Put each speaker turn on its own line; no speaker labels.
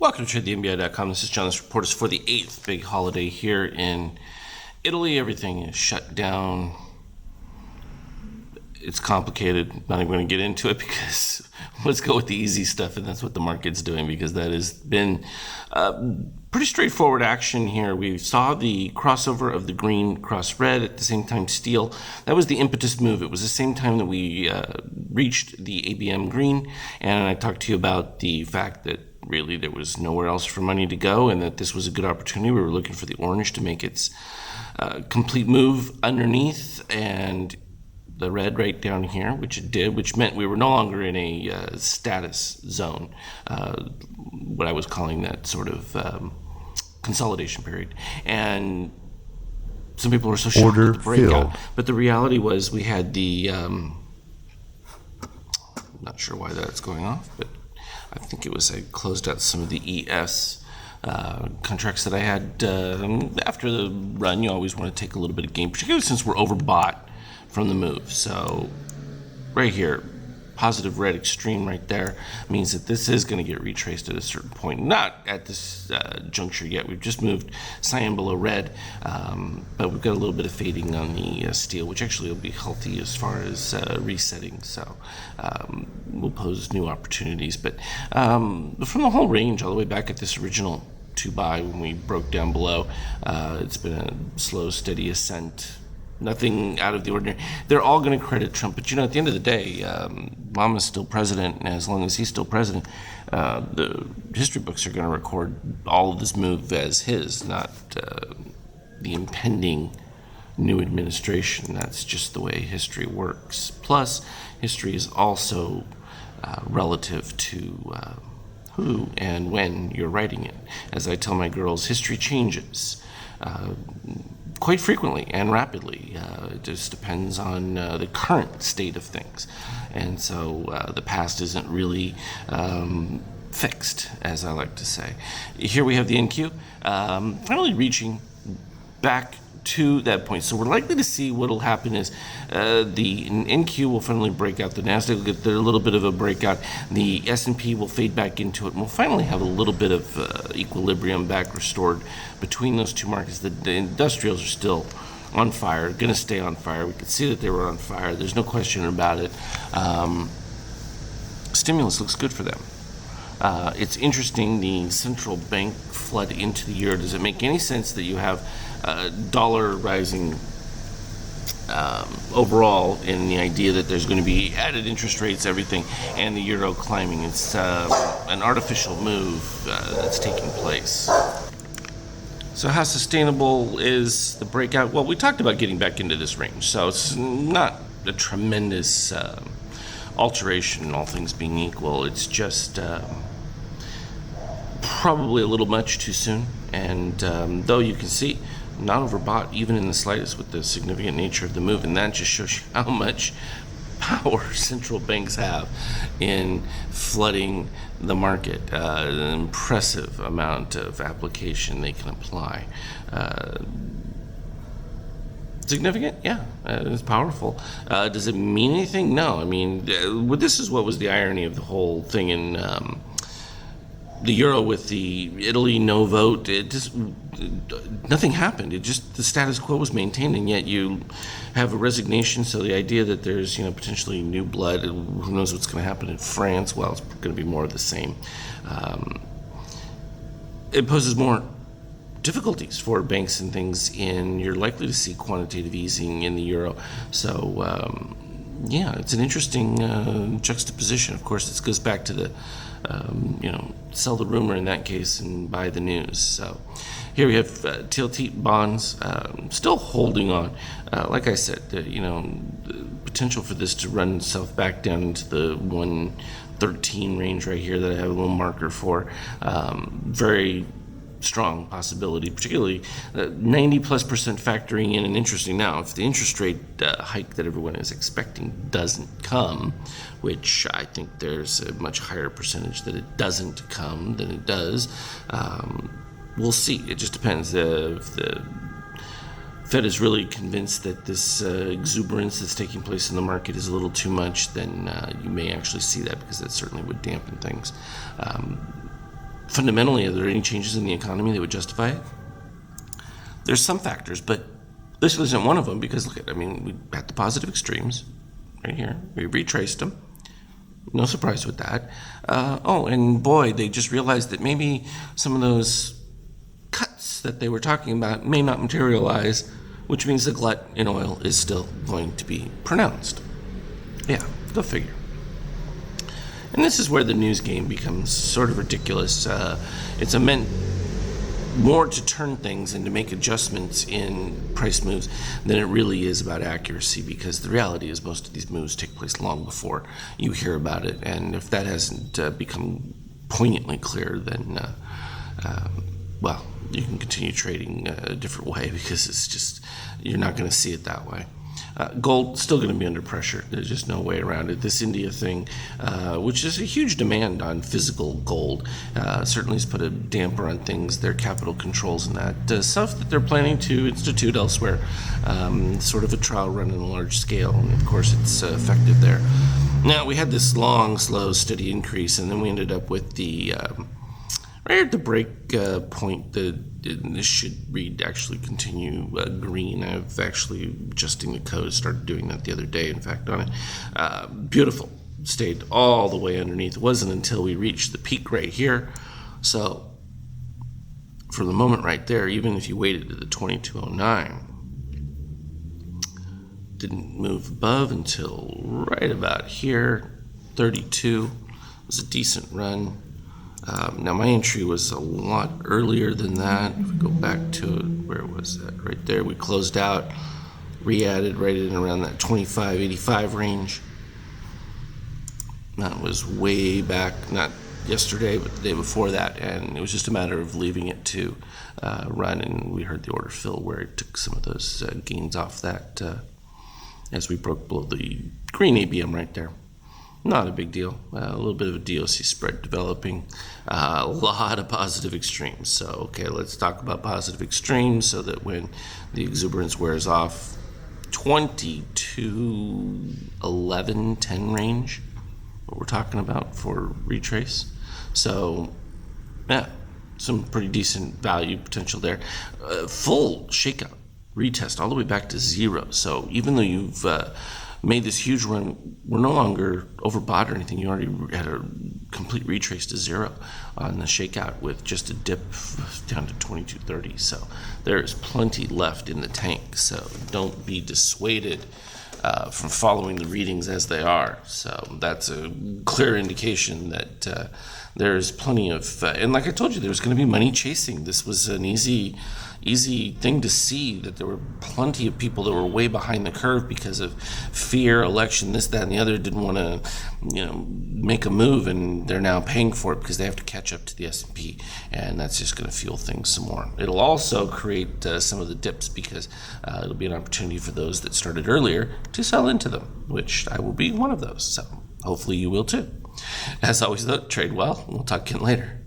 Welcome to TradeTheNBI.com. This is John. This report is for the 8th big holiday here in Italy. Everything is shut down. It's complicated. Not even going to get into it because let's go with the easy stuff, and that's what the market's doing because that has been pretty straightforward action here. We saw the crossover of the green cross red at the same time steel. That was the impetus move. It was the same time that we reached the ABM green, and I talked to you about the fact that really there was nowhere else for money to go and that this was a good opportunity. We were looking for the orange to make its complete move underneath, and the red right down here, which it did, which meant we were no longer in a status zone, what I was calling that sort of consolidation period. And some people were so shocked at the breakout. But the reality was we had the, not sure why that's going off, but I think it was I closed out some of the ES contracts that I had. After the run, you always want to take a little bit of gain, particularly since we're overbought from the move. So right here, positive red extreme right there means that this is going to get retraced at a certain point. Not at this juncture yet. We've just moved cyan below red, but we've got a little bit of fading on the steel, which actually will be healthy as far as resetting. So will pose new opportunities. But from the whole range all the way back at this original 2-buy when we broke down below, it's been a slow, steady ascent. Nothing out of the ordinary. They're all going to credit Trump, but at the end of the day, Obama's still president, and as long as he's still president, the history books are going to record all of this move as his, not the impending new administration. That's just the way history works. Plus, history is also relative to who and when you're writing it. As I tell my girls, history changes quite frequently and rapidly. It just depends on the current state of things. And so the past isn't really fixed, as I like to say. Here we have the NQ finally reaching back to that point. So we're likely to see what will happen is the NQ will finally break out. The Nasdaq will get a little bit of a breakout. The S&P will fade back into it, and we'll finally have a little bit of equilibrium back restored between those two markets. The industrials are still on fire, going to stay on fire. We could see that they were on fire. There's no question about it. Stimulus looks good for them. It's interesting, the central bank flood into the euro. Does it make any sense that you have dollar rising overall in the idea that there's going to be added interest rates, everything, and the euro climbing? It's an artificial move that's taking place. So how sustainable is the breakout? Well, we talked about getting back into this range, so it's not a tremendous alteration, all things being equal. It's just probably a little much too soon, and though you can see not overbought even in the slightest with the significant nature of the move, and that just shows you how much power central banks have in flooding the market. An impressive amount of application they can apply. Significant? Yeah, it's powerful. Does it mean anything? No. I mean, this is what was the irony of the whole thing in the euro with the Italy no vote. It just nothing happened. It just the status quo was maintained, and yet you have a resignation. So the idea that there's potentially new blood, who knows what's going to happen in France? Well, it's going to be more of the same. It poses more difficulties for banks and things, and you're likely to see quantitative easing in the euro. So yeah, it's an interesting juxtaposition. Of course, this goes back to the sell the rumor in that case and buy the news. So here we have TLT bonds still holding on. Like I said, the potential for this to run itself back down into the 113 range right here that I have a little marker for. Very strong possibility, particularly 90+% factoring in. And interesting now, if the interest rate hike that everyone is expecting doesn't come, which I think there's a much higher percentage that it doesn't come than it does, we'll see. It just depends. If the Fed is really convinced that this exuberance that's taking place in the market is a little too much, then you may actually see that, because that certainly would dampen things. fundamentally, are there any changes in the economy that would justify it? There's some factors, but this isn't one of them because look at, we had the positive extremes right here. We retraced them. No surprise with that. And boy, they just realized that maybe some of those cuts that they were talking about may not materialize, which means the glut in oil is still going to be pronounced. Yeah, go figure. And this is where the news game becomes sort of ridiculous. It's meant more to turn things and to make adjustments in price moves than it really is about accuracy, because the reality is most of these moves take place long before you hear about it. And if that hasn't become poignantly clear, then, you can continue trading a different way because it's just, you're not going to see it that way. Gold still going to be under pressure. There's just no way around it. This India thing, which is a huge demand on physical gold, certainly has put a damper on things. Their capital controls and that stuff that they're planning to institute elsewhere, sort of a trial run on a large scale, and of course it's effective there. Now we had this long, slow, steady increase, and then we ended up with the right at the break point. This should read actually continue green. I've actually adjusting the code, started doing that the other day, in fact, on it. Beautiful. Stayed all the way underneath. It wasn't until we reached the peak right here. So for the moment right there, even if you waited to the 2209, didn't move above until right about here. 32 was a decent run. Now my entry was a lot earlier than that. If we go back to it, where was that? Right there. We closed out, re-added right in around that 25.85 range. That was way back, not yesterday, but the day before that, and it was just a matter of leaving it to run, and we heard the order fill where it took some of those gains off that as we broke below the green ABM right there. Not a big deal. A little bit of a DOC spread developing. A lot of positive extremes. So, okay, let's talk about positive extremes so that when the exuberance wears off, 22, 11, 10 range, what we're talking about for retrace. So, yeah, some pretty decent value potential there. Full shakeout, retest all the way back to zero. So even though you've made this huge run, we're no longer overbought or anything. You already had a complete retrace to zero on the shakeout with just a dip down to 22.30. So there's plenty left in the tank. So don't be dissuaded from following the readings as they are. So that's a clear indication that there's plenty of, and like I told you, there's going to be money chasing. This was an easy thing to see, that there were plenty of people that were way behind the curve because of fear, election, this, that, and the other, didn't want to, make a move, and they're now paying for it because they have to catch up to the S&P, and that's just going to fuel things some more. It'll also create some of the dips because it'll be an opportunity for those that started earlier to sell into them, which I will be one of those. So hopefully you will too. As always, though, trade well. We'll talk again later.